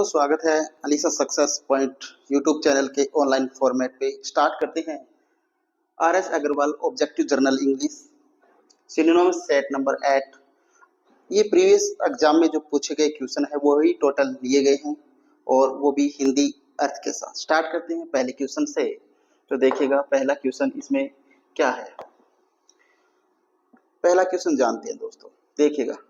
दोस्तों, स्वागत है Alisa success point YouTube channel के ऑनलाइन फॉर्मेट पे। स्टार्ट करते हैं। R S Agrawal objective general English synonyms set number 8। ये प्रीवियस एग्जाम में जो पूछे गए क्वेश्चन है वो ही टोटल लिए गए हैं और वो भी हिंदी अर्थ के साथ। स्टार्ट करते हैं पहले क्वेश्चन से। तो देखिएगा पहला क्वेश्चन इसमें क्या है। पहला क्वेश्चन जानते हैं दोस्तों, देखिएगा।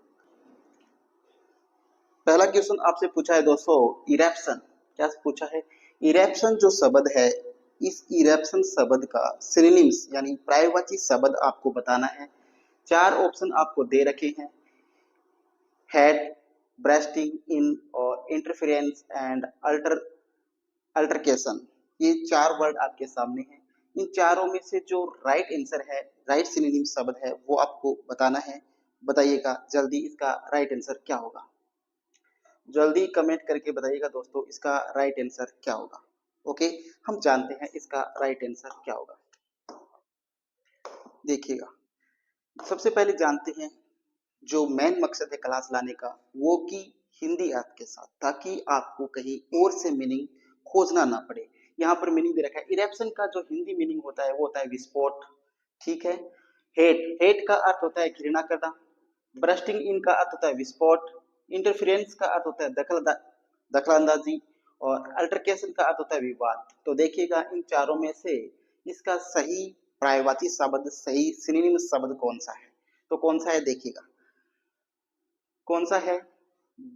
पहला क्वेश्चन आपसे पूछा है दोस्तों, इरेप्शन। क्या पूछा है? इरेप्शन जो शब्द है, इस इरेप्शन शब्द का सिनोनिम्स यानी पर्यायवाची शब्द आपको बताना है। 4 ऑप्शन आपको दे रखे हैं। हेड, ब्रेस्टिंग इन और इंटरफेरेंस एंड अल्टरकेशन। ये 4 वर्ड आपके सामने हैं। इन चारों में से जो राइट आंसर है, राइट सिनोनिम शब्द है, वो आपको बताना है। बताइएगा जल्दी इसका राइट आंसर क्या होगा। जल्दी कमेंट करके बताइएगा दोस्तों इसका राइट आंसर क्या होगा। ओके, हम जानते हैं इसका राइट आंसर क्या होगा। देखिएगा, सबसे पहले जानते हैं जो मेन मकसद है क्लास लाने का, वो कि हिंदी अर्थ के साथ, ताकि आपको कहीं और से मीनिंग खोजना ना पड़े। यहाँ पर मीनिंग दे रखा है। इरेप्शन का जो हिंदी मीनिंग होता है वो होता है विस्फोट। ठीक है। हेट, हेट का अर्थ होता है घृणा करना। ब्रस्टिंग इन का अर्थ होता है विस्फोट। इंटरफेरेंस का अर्थ होता है दखलंदाजी। और अल्टरकेशन का अर्थ होता है विवाद। तो देखिएगा इन चारों में से इसका सही पर्यायवाची शब्द, सही सिनोनिम शब्द कौन सा है। तो कौन सा है देखिएगा, कौन सा है?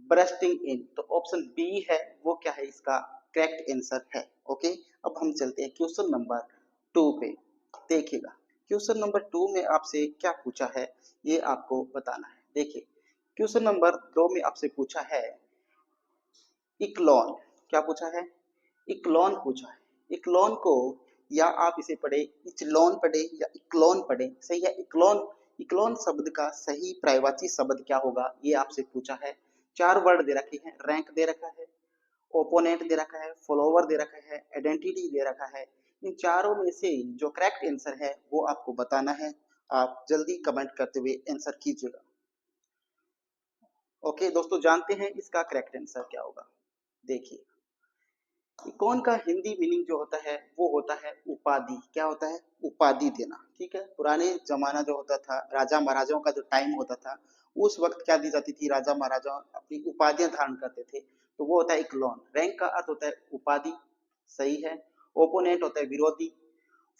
ब्रस्टिंग इन। तो ऑप्शन बी है वो क्या है, इसका करेक्ट आंसर है। ओके, अब हम चलते हैं क्वेश्चन नंबर 2 पे। देखिएगा क्वेश्चन नंबर 2 में आपसे क्या पूछा है ये आपको बताना है। देखिए क्वेश्चन नंबर 2 में आपसे पूछा है इक्लोन। क्या पूछा है? इक्लोन पूछा है। इक्लोन को या आप इसे पढ़े इचलोन पढ़े या इक्लोन पढ़े, सही है। इक्लोन, इक्लोन शब्द का सही पर्यायवाची शब्द क्या होगा ये आपसे पूछा है। 4 वर्ड दे रखे हैं। रैंक दे रखा है, ओपोनेंट दे रखा है, फॉलोवर दे रखा है, आइडेंटिटी दे रखा है। इन चारों में से जो करेक्ट आंसर है वो आपको बताना है। आप जल्दी कमेंट करते हुए आंसर कीजिएगा। ओके दोस्तों, जानते हैं इसका करेक्ट आंसर क्या होगा। देखिए इकोन का हिंदी मीनिंग जो होता है वो होता है उपाधि। क्या होता है? उपाधि देना। ठीक है। पुराने जमाना जो होता था, राजा महाराजाओं का जो टाइम होता था, उस वक्त क्या दी जाती थी, राजा महाराजा अपनी उपाधियां धारण करते थे। तो वो होता है इक्लोन। रैंक का अर्थ होता है उपाधि, सही है। ओपोनेंट होता है विरोधी।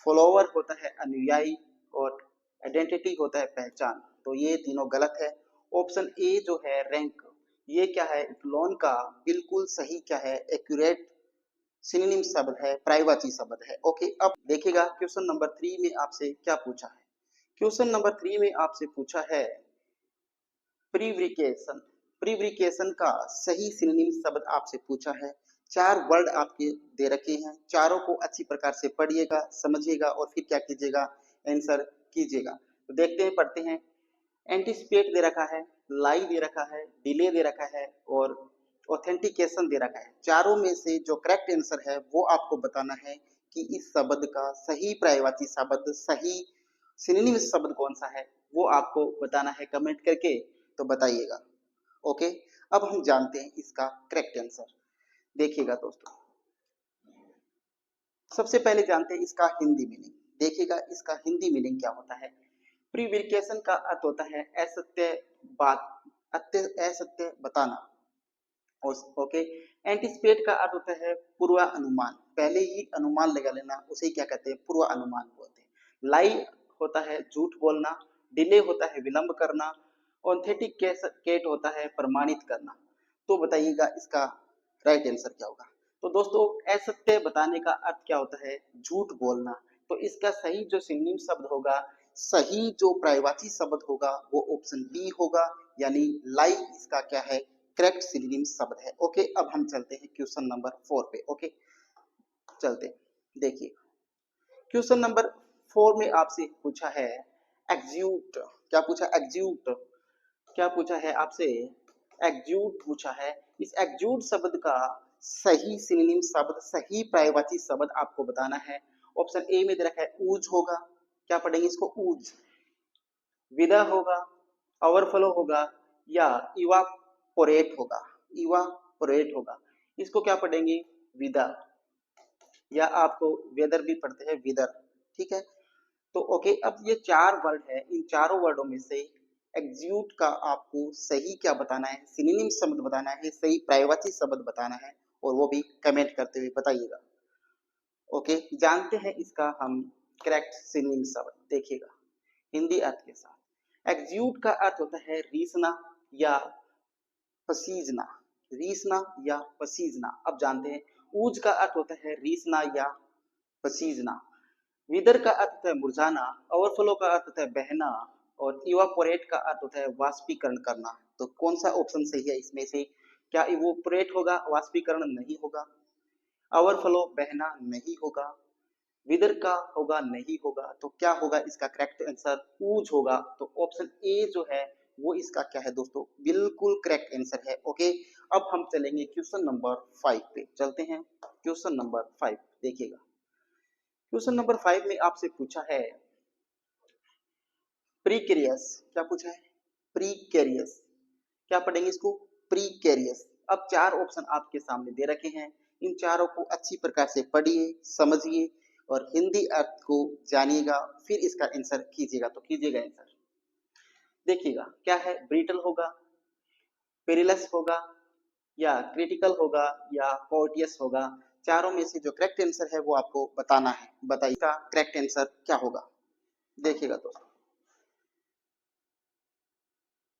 फॉलोवर होता है अनुयायी। और आइडेंटिटी होता है पहचान। तो ये तीनों गलत है। ऑप्शन ए जो है रैंक, ये क्या है, इक्लोन का बिल्कुल सही क्या है, एक्यूरेट सिनोनिम शब्द है, पर्यायवाची शब्द है। ओके, अब देखिएगा क्वेश्चन नंबर 3 में आपसे क्या पूछा है। क्वेश्चन नंबर 3 में आपसे पूछा है प्रीवरिकेशन। प्रीवरिकेशन का सही सिनोनिम शब्द आपसे पूछा है। 4 वर्ड आपके दे रखे हैं। चारों को अच्छी प्रकार से पढ़िएगा, समझिएगा और फिर क्या कीजिएगा, आंसर कीजिएगा। तो देखते हैं, पढ़ते हैं। एंटिसिपेट दे रखा है, लाई दे रखा है, डिले दे रखा है और ऑथेंटिकेशन दे रखा है। चारों में से जो करेक्ट आंसर है वो आपको बताना है कि इस शब्द का सही पर्यायवाची शब्द, सही सिनोनिम शब्द कौन सा है, वो आपको बताना है कमेंट करके। तो बताइएगा। ओके, अब हम जानते हैं इसका करेक्ट आंसर। देखिएगा दोस्तों, सबसे पहले जानते हैं इसका हिंदी मीनिंग। देखिएगा इसका हिंदी मीनिंग क्या होता है। प्रीवेरिकेशन का अर्थ होता है असत्य बात, असत्य बताना। ओके, एंटिसिपेट का अर्थ होता है पूर्वानुमान, पहले ही अनुमान लगा लेना, उसे क्या कहते हैं, पूर्वानुमान बोलते हैं। लाई होता है झूठ बोलना। डिले होता है विलंब करना। ऑथेंटिकेट होता है प्रमाणित करना। तो बताइएगा इसका राइट आंसर क्या होगा। तो दोस्तों असत्य बताने का अर्थ क्या होता है, झूठ बोलना। तो इसका सही जो सिनोनिम शब्द होगा, सही जो पर्यायवाची शब्द होगा वो ऑप्शन बी होगा, यानी लाई इसका क्या है, करेक्ट सिनोनिम शब्द है। ओके, अब हम चलते हैं क्वेश्चन नंबर 4 पे। ओके, चलते हैं। देखिए क्वेश्चन नंबर 4 में आपसे पूछा है एग्ज्यूट। क्या पूछा? एग्ज्यूट। क्या पूछा है आपसे? एग्ज्यूट पूछा है। इस एग्ज्यूट शब्द का सही सिनोनिम शब्द, सही पर्यायवाची शब्द आपको बताना है। ऑप्शन ए में दे रखा है ऊज होगा। क्या पढ़ेंगे इसको? ऊज। विदा होगा, ओवरफ्लो होगा या इवापोरेट होगा। इवापोरेट होगा। इसको क्या पढ़ेंगे? विदर, या आपको वेदर भी पढ़ते हैं, विदर। ठीक है, तो ओके, अब ये चार वर्ड है, इन चारों वर्डों में से एग्जीक्यूट का आपको सही क्या बताना है, सिनोनिम शब्द बताना है, सही पर्यायवाची शब्द बताना है, और वो भी कमेंट करते हुए बताइएगा। ओके, जानते हैं इसका हम करेक्ट सिनोनिम शब्द। देखिएगा हिंदी अर्थ के साथ, एग्जीक्यूट का अर्थ होता है रीसना या पसीजना, रीसना या पसीजना। अब जानते हैं ऊज का अर्थ होता है रीसना या पसीजना, विदर का अर्थ होता है मुरझाना, ओवरफ्लो का अर्थ होता है बहना, और इवापोरेट का अर्थ होता है वाष्पीकरण करना। तो कौन सा ऑप्शन सही है इसमें से? क्या इवोपोरेट होगा? वाष्पीकरण नहीं होगा। ओवरफ्लो बहना नहीं होगा। विदर का होगा नहीं होगा। तो क्या होगा इसका करेक्ट आंसर? ऊज होगा। तो ऑप्शन ए जो है वो इसका क्या है दोस्तों? बिल्कुल करेक्ट आंसर है। ओके, अब हम चलेंगे क्वेश्चन नंबर 5 पे। चलते हैं क्वेश्चन नंबर 5। देखिएगा क्वेश्चन नंबर 5 में आपसे पूछा है प्रीकेरियस। क्या पूछा है? प्रीकेरियस। क्या पढ़ेंगे इसको? प्रीकेरियस। अब चार ऑप्शन आपके सामने दे रखे हैं, इन चारों को अच्छी प्रकार से पढ़िए, समझिए और हिंदी अर्थ को जानिएगा, फिर इसका आंसर कीजिएगा। तो कीजिएगा आंसर। देखिएगा क्या है, ब्रिटल होगा, पेरिलस होगा, या क्रिटिकल होगा, या कोर्टियस होगा। चारों में से जो करेक्ट आंसर है वो आपको बताना है। बताइए इसका करेक्ट आंसर क्या होगा। देखिएगा दोस्तों,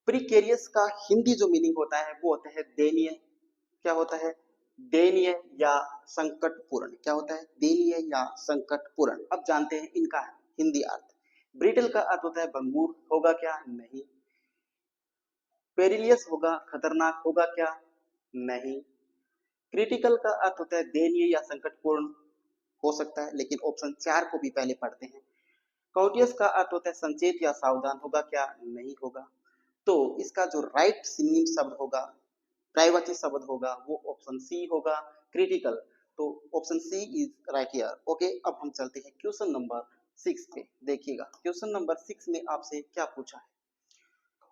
प्रीकेरियस का हिंदी जो मीनिंग होता है वो होता है दयनीय। क्या होता है? दयनीय या संकटपूर्ण। क्या होता है? दयनीय या संकटपूर्ण। अब जानते हैं इनका हिंदी अर्थ। ब्रिटल का अर्थ होता है भंगुर, होगा क्या? नहीं। पेरिलियस होगा, खतरनाक, होगा क्या? नहीं। क्रिटिकल का अर्थ होता है दयनीय या संकटपूर्ण, हो सकता है, लेकिन ऑप्शन 4 को भी पहले पढ़ते हैं। कॉटियस का अर्थ होता है संचेत या सावधान, होगा क्या? नहीं होगा। तो इसका जो राइट सिनोनिम शब्द होगा, पर्यायवाची शब्द होगा, वो ऑप्शन सी होगा, क्रिटिकल। तो option C is right here. Okay, अब हम चलते हैं क्वेश्चन नंबर 6 पे। देखिएगा क्वेश्चन नंबर 6 में आपसे क्या पूछा है।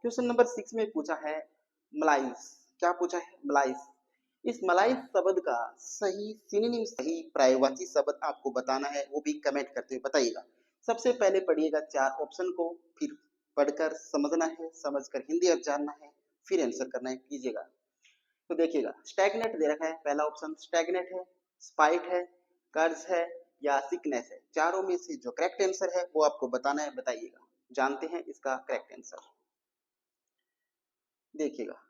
क्वेश्चन नंबर 6 में पूछा है मलाइस। क्या पूछा है? मलाइस। इस मलाइस शब्द का सही सिनोनिम, सही पर्यायवाची शब्द आपको बताना है, वो भी कमेंट करते हुए बताइएगा। सबसे पहले पढ़िएगा चार ऑप्शन को, फिर पढ़कर समझना है, समझकर हिंदी अर्थ जानना है, फिर आंसर करना है। कीजिएगा। तो देखिएगा स्टैग्नेट दे रखा है, पहला ऑप्शन स्टैग्नेट है, स्पाइट है, कर्ज है, या सिकनेस है। चारों में से जो करेक्ट आंसर है वो आपको बताना है। बताइएगा। जानते हैं इसका करेक्ट आंसर। देखिएगा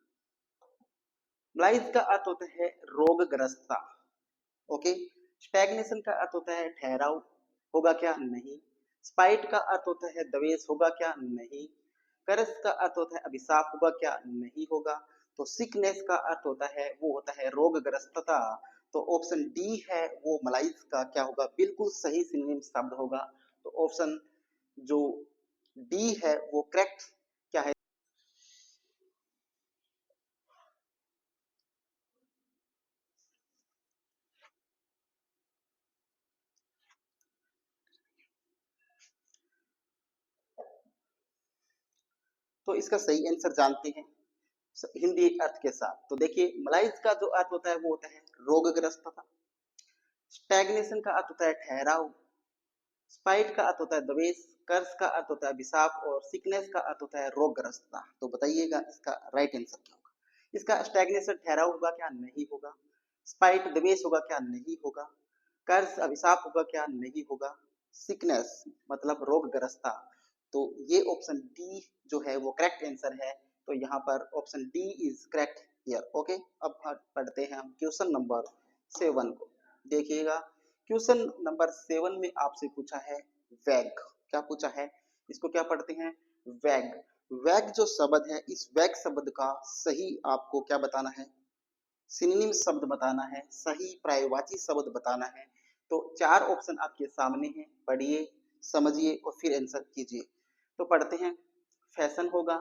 ब्लाइज का अर्थ होता है रोगग्रस्तता। ओके, स्टैग्नेशन का अर्थ होता है ठहराव, होगा क्या? नहीं। स्पाइट का अर्थ होता है द्वेष, होगा क्या? नहीं। कर्ज का अर्थ होता है अभिशाप, होगा क्या? नहीं होगा। तो सिकनेस का अर्थ होता है, वो होता है रोगग्रस्तता। तो ऑप्शन डी है वो मलाइज का क्या होगा? बिल्कुल सही सिनोनिम शब्द होगा। तो ऑप्शन जो डी है वो करेक्ट क्या है? तो इसका सही आंसर जानते हैं हिंदी अर्थ के साथ। तो देखिए मलाइज का जो अर्थ होता है वो होता है रोगग्रस्तता, स्टैग्नेशन का अर्थ होता है ठहराव, स्पाइट का अर्थ होता है द्वेष, कर्ज का अर्थ होता है अभिशाप, और सिकनेस का अर्थ होता है रोगग्रस्तता। तो बताइएगा इसका राइट आंसर क्या होगा। इसका स्टैग्नेशन ठहराव होगा क्या? नहीं होगा। स्पाइट द्वेष होगा क्या? नहीं होगा। कर्ज अभिशाप होगा क्या? नहीं होगा। सिकनेस मतलब रोगग्रस्तता। तो ये ऑप्शन डी जो है वो करेक्ट आंसर है। तो यहाँ पर option D is correct here. Okay, अब पढ़ते हैं हम क्वेश्चन नंबर 7 को। देखिएगा क्वेश्चन नंबर 7 में आपसे पूछा है वैग। क्या पूछा है? इसको क्या पढ़ते हैं? वैग। वैग जो शब्द है, इस वैग शब्द का सही आपको क्या बताना है? सिनोनिम शब्द बताना है, सही पर्यायवाची शब्द बताना है। तो चार ऑप्शन आपके सामने हैं, पढ़िए, समझिए और फिर आंसर कीजिए। तो पढ़ते हैं, फैशन होगा,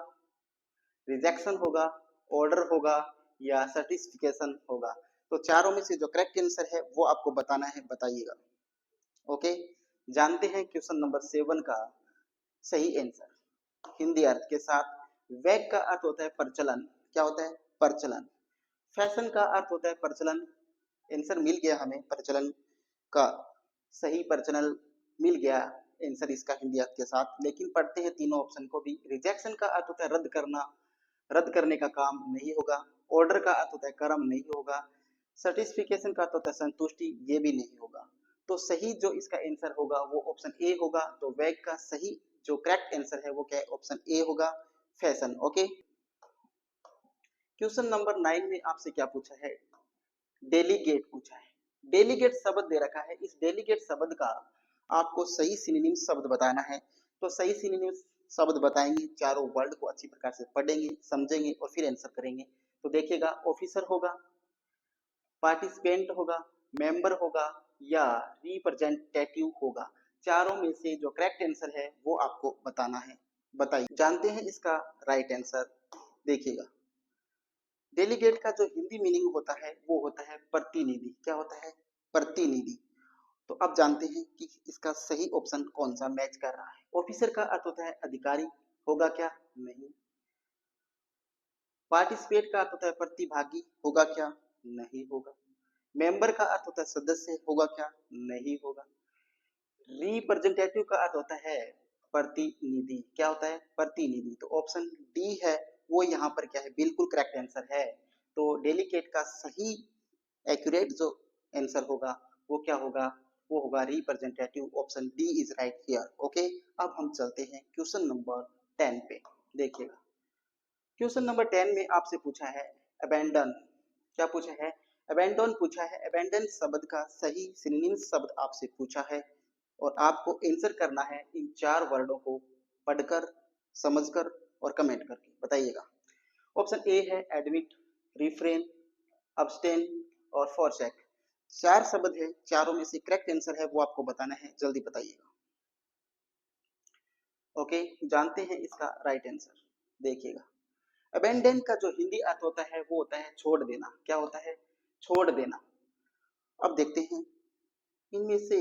रिजेक्शन होगा, ऑर्डर होगा, या सर्टिफिकेशन होगा। तो चारों में से जो करेक्ट आंसर है वो आपको बताना है। बताइएगा। ओके, जानते हैं क्वेश्चन नंबर 7 का सही आंसर हिंदी अर्थ के साथ। वैग का अर्थ होता है प्रचलन। क्या होता है? प्रचलन। फैशन का अर्थ होता है प्रचलन, आंसर मिल गया हमें, प्रचलन का सही प्रचलन मिल गया आंसर इसका हिंदी अर्थ के साथ। लेकिन पढ़ते हैं तीनों ऑप्शन को भी। रिजेक्शन का अर्थ होता है रद्द करना, रद्द करने का काम नहीं होगा। ऑर्डर का अर्थ होता है कर्म नहीं होगा। सर्टिफिकेशन का अर्थ होता है संतुष्टि, ये भी नहीं होगा। तो सही जो इसका आंसर होगा वो ऑप्शन ए होगा। तो वैग का सही जो करेक्ट आंसर है वो क्या है, ऑप्शन ए होगा, फैशन। ओके, क्वेश्चन नंबर 9 में आपसे क्या पूछा है, डेलीगेट पूछा है। डेलीगेट शब्द दे रखा है, इस डेलीगेट शब्द का आपको सही सिनोनिम शब्द बताना है। तो सही सिनोनिम शब्द बताएंगे, चारों वर्ड को अच्छी प्रकार से पढ़ेंगे, समझेंगे और फिर आंसर करेंगे। तो देखिएगा, ऑफिसर होगा, पार्टिसिपेंट होगा, मेंबर होगा या रिप्रेजेंटेटिव होगा। चारों में से जो करेक्ट आंसर है वो आपको बताना है। बताइए, जानते हैं इसका राइट आंसर। देखिएगा, डेलीगेट का जो हिंदी मीनिंग होता है वो होता है प्रतिनिधि। क्या होता है, प्रतिनिधि। तो अब जानते हैं कि इसका सही ऑप्शन कौन सा मैच कर रहा है। ऑफिसर का अर्थ होता है अधिकारी, होगा क्या, नहीं। पार्टिसिपेट का अर्थ होता है प्रतिभागी, होगा क्या, नहीं होगा। मेंबर का अर्थ होता है सदस्य, होगा क्या, नहीं होगा। रिप्रेजेंटेटिव का अर्थ होता है प्रतिनिधि। क्या होता है, प्रतिनिधि। तो ऑप्शन डी है वो यहाँ पर क्या है, बिल्कुल करेक्ट आंसर है। तो डेलीगेट का सही एक्यूरेट जो आंसर होगा वो क्या होगा, वो होगा representative. Option D is right here. Okay, अब हम चलते हैं क्वेश्चन नंबर 10 पे। देखिएगा, क्वेश्चन नंबर 10 में आपसे पूछा है अबेंडन। क्या पूछा है, अबेंडन पूछा है। अबेंडन शब्द का सही सिनोनिम शब्द आपसे पूछा है और आपको आंसर करना है इन चार वर्डों को पढ़कर, समझकर और कमेंट करके। बताइएगा, ऑप्शन ए है एडमिट, रिफ्रेन, अब्सटेन और फॉरसेक। चार शब्द है, चारों में से करेक्ट आंसर है वो आपको बताना है, जल्दी बताइएगा। ओके, जानते हैं इसका राइट आंसर। देखिएगा, अबेंडन का जो हिंदी अर्थ होता है वो होता है छोड़ देना। क्या होता है, छोड़ देना। अब देखते हैं इनमें से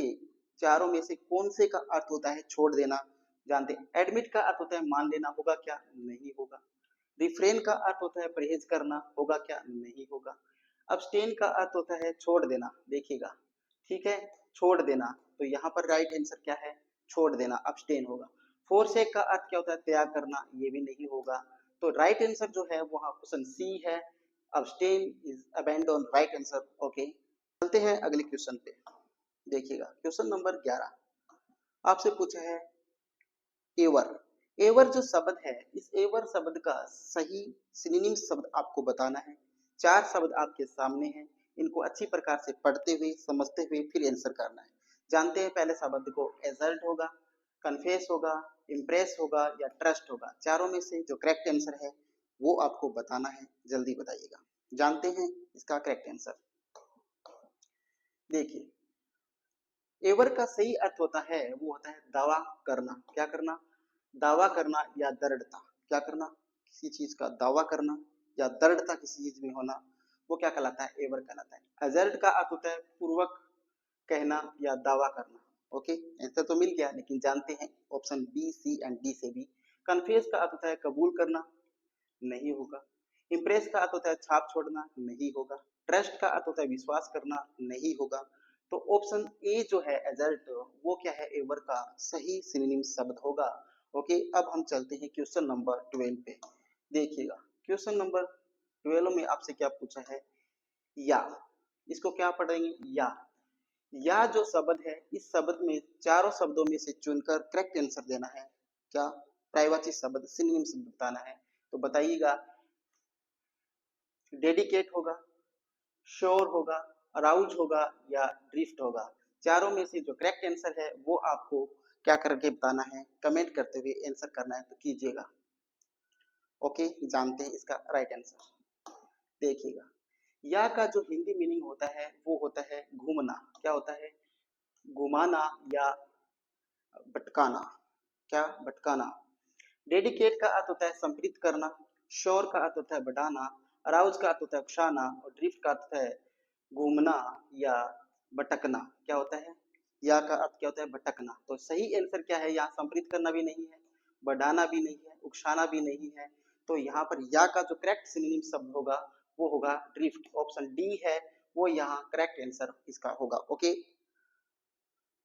चारों में से कौन से का अर्थ होता है छोड़ देना। जानते हैं, एडमिट का अर्थ होता है मान लेना, होगा क्या, नहीं होगा। रिफ्रेन का अर्थ होता है परहेज करना, होगा क्या, नहीं होगा। अब्सटेन का अर्थ होता है छोड़ देना। देखिएगा, ठीक है, छोड़ देना। तो यहाँ पर राइट आंसर क्या है, छोड़ देना, अब्सटेन होगा। फोरसेक का अर्थ क्या होता है, त्याग करना, ये भी नहीं होगा। तो राइट आंसर जो है वो ऑप्शन सी है, abstain is abandon, right answer. Okay, चलते हैं अगले क्वेश्चन पे। देखिएगा, क्वेश्चन नंबर 11 आपसे पूछा है एवर। एवर जो शब्द है, इस एवर शब्द का सही सिनोनिम शब्द आपको बताना है। चार शब्द आपके सामने हैं, इनको अच्छी प्रकार से पढ़ते हुए, समझते हुए फिर आंसर करना है। जानते हैं पहले शब्द को, एजल्ट होगा, कन्फेस होगा, इम्प्रेस होगा या ट्रस्ट होगा। चारों में से जो करेक्ट आंसर है वो आपको बताना है, जल्दी बताइएगा। जानते हैं इसका करेक्ट आंसर। देखिए, एवर का सही अर्थ होता है वो होता है दावा करना। क्या करना, दावा करना या दृढ़ता। क्या करना, किसी चीज का दावा करना या दृढ़ता किसी चीज में होना, वो क्या कहलाता है, एवर कहलाता है। अजर्ट का अर्थ होता है पूर्वक कहना या दावा करना। ओके, आंसर तो मिल गया, लेकिन जानते हैं option B, C and D से भी। कन्फेस का अर्थ होता है कबूल करना, नहीं होगा। इम्प्रेस का अर्थ होता है छाप छोड़ना, नहीं होगा। ट्रस्ट का अर्थ होता है विश्वास करना, नहीं होगा। तो ऑप्शन ए जो है एजल्ट, वो क्या है, एवर का सही सिनोनिम शब्द होगा। ओके, अब हम चलते हैं क्वेश्चन नंबर 12 पे। देखिएगा, क्वेश्चन नंबर 12 में आपसे क्या पूछा है, या। इसको क्या पढ़ेंगे, या जो शब्द है, इस शब्द में चारों शब्दों में से चुनकर करेक्ट आंसर देना है। क्या, प्रायवाची शब्द, सिनोनिम शब्द बताना है। तो बताइएगा, डेडिकेट होगा, श्योर होगा, अराउज होगा या ड्रिफ्ट होगा। चारों में से जो करेक्ट आंसर है वो आपको क्या करके बताना है, कमेंट करते हुए आंसर करना है, तो कीजिएगा। ओके, जानते हैं इसका राइट आंसर। देखिएगा, या का जो हिंदी मीनिंग होता है वो होता है घूमना। क्या होता है, घुमाना या भटकाना। क्या, भटकाना। डेडिकेट का अर्थ होता है समर्पित करना, श्योर का अर्थ होता है बढ़ाना, अराउज का अर्थ होता है उकसाना और ड्रिफ्ट का अर्थ है घूमना या भटकना। क्या होता है, या का अर्थ क्या होता है, भटकना। तो सही आंसर क्या है, यहाँ समर्पित करना भी नहीं है, बढ़ाना भी नहीं है, उकसाना भी नहीं है। तो यहाँ पर या का जो करेक्ट सिनोनिम शब्द होगा वो होगा ड्रिफ्ट। ऑप्शन डी है वो यहाँ करेक्ट आंसर इसका होगा। ओके।